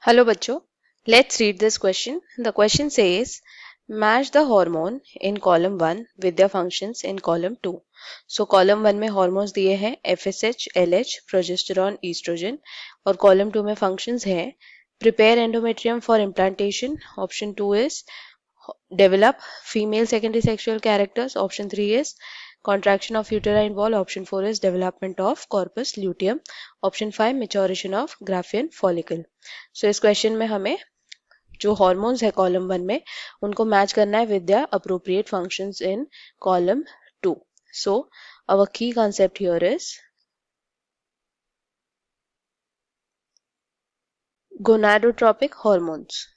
Hello बच्चों, let's read this question. The question says, match the hormone in column 1 with their functions in column 2. So column 1 में hormones दिए हैं FSH, LH, progesterone, estrogen और column 2 में functions हैं prepare endometrium for implantation. Option 2 is develop female secondary sexual characters. Option 3 is contraction of uterine wall. Option 4 is development of corpus luteum. Option 5 maturation of Graafian follicle. So इस question में हमें जो hormones है column 1 में उनको match करना है with the appropriate functions in column 2. So our key concept here is gonadotropic hormones.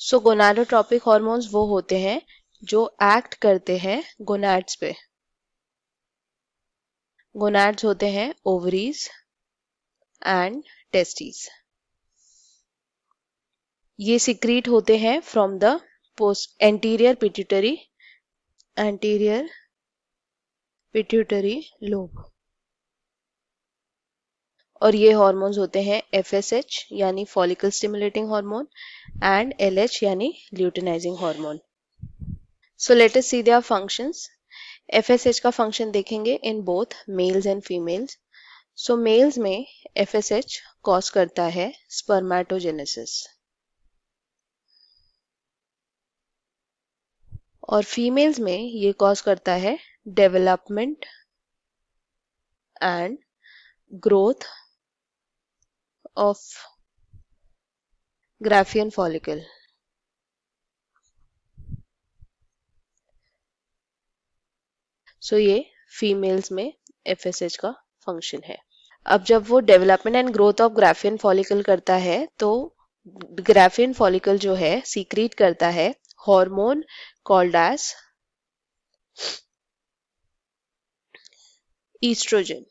So gonadotropic hormones वो होते हैं जो एक्ट करते हैं गोनाड्स पे. गोनाड्स होते हैं ओवरीज एंड टेस्टिस. ये सिक्रीट होते हैं from the anterior pituitary lobe. और ये हॉर्मोन्स होते हैं एफएसएच यानी follicle stimulating hormone and LH यानी luteinizing hormone. So let us see their functions. FSH का फंक्शन देखेंगे in both males and females. So males में एफएसएच कॉज करता है स्पर्मेटोजेनेसिस और फीमेल्स में ये कॉज करता है development and growth of Graafian follicle. So ये फीमेल्स में एफएसएच का फंक्शन है. अब जब वो development and growth of Graafian follicle करता है तो ग्राफियन फॉलिकल जो है सीक्रीट करता है hormone called as estrogen.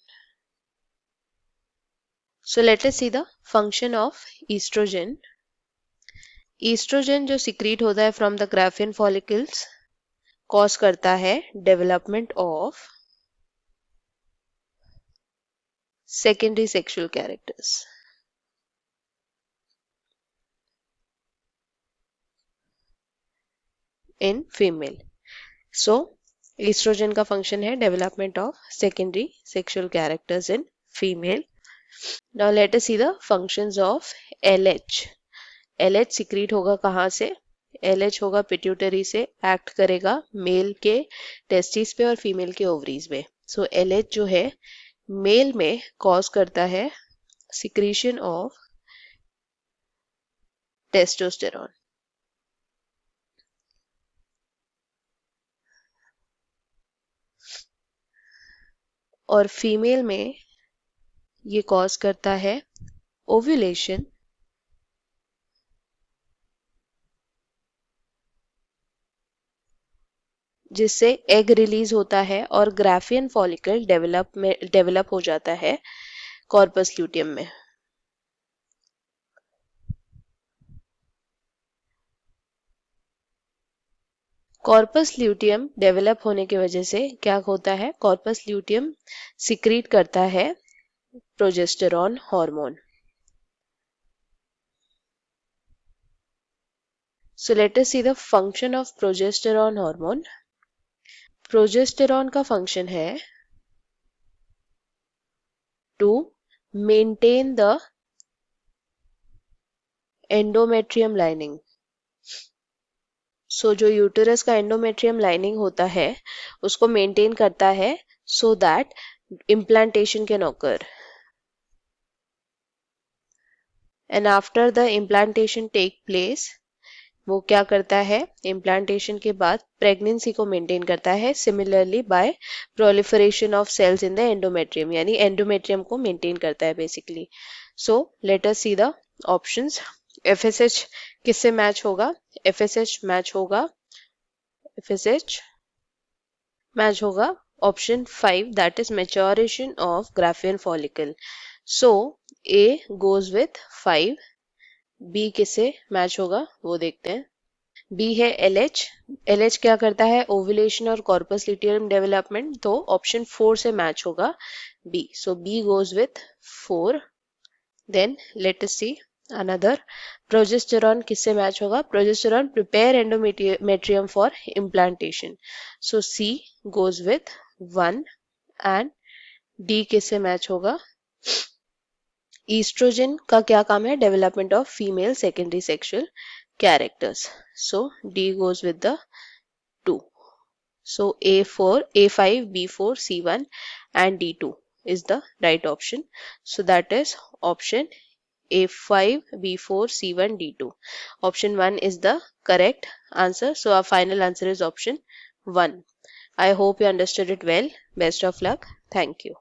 So let us see the function of estrogen. Estrogen जो सीक्रीट होता है from the Graafian follicles cause करता है development of secondary sexual characters. In female. So estrogen का फंक्शन है development of secondary sexual characters in female. Now let us see the functions of LH. LH secrete होगा कहाँ से? LH होगा pituitary से, act करेगा मेल के testis पे और फीमेल के ओवरीज पे. सो एलएच जो है मेल में कॉज करता है सिक्रीशन ऑफ टेस्टोस्टेरॉन और फीमेल में ये कॉज करता है ओव्यूलेशन जिससे एग रिलीज होता है और ग्राफियन फॉलिकल डेवलप हो जाता है कॉर्पस ल्यूटियम में. कॉर्पस ल्यूटियम डेवलप होने की वजह से क्या होता है? कॉर्पस ल्यूटियम सिक्रीट करता है progesterone hormone. So let us see the function of progesterone hormone. Progesterone का फंक्शन है to maintain the endometrium lining. So जो यूटेरस का एंडोमेट्रियम लाइनिंग होता है उसको मेंटेन करता है so that implantation can occur. And after the implantation take place वो क्या करता है? इम्प्लांटेशन के बाद प्रेगनेंसी को मेंटेन करता है similarly by proliferation of cells in the endometrium यानी एंडोमेट्रियम को मेंटेन करता है basically. So let us see the options. FSH किससे मैच होगा? एफएसएच मैच होगा option 5 that is maturation of Graafian follicle. So A goes with 5. B किससे match होगा वो देखते हैं. बी है एलएच. एलएच क्या करता है? ओव्यूलेशन और कॉर्पस ल्यूटियम डेवलपमेंट. तो ऑप्शन 4 से मैच होगा B. So B goes with 4. Then let us see another. Progesterone किससे match होगा? Progesterone prepare endometrium for implantation. So C goes with 1 and D किससे match होगा? Estrogen का क्या काम है? Development of female secondary sexual characters. So D goes with the 2. So A4, A5, B4, C1 and D2 is the right option. So that is option A5, B4, C1, D2. Option 1 is the correct answer. So our final answer is option 1. I hope you understood it well. Best of luck. Thank you.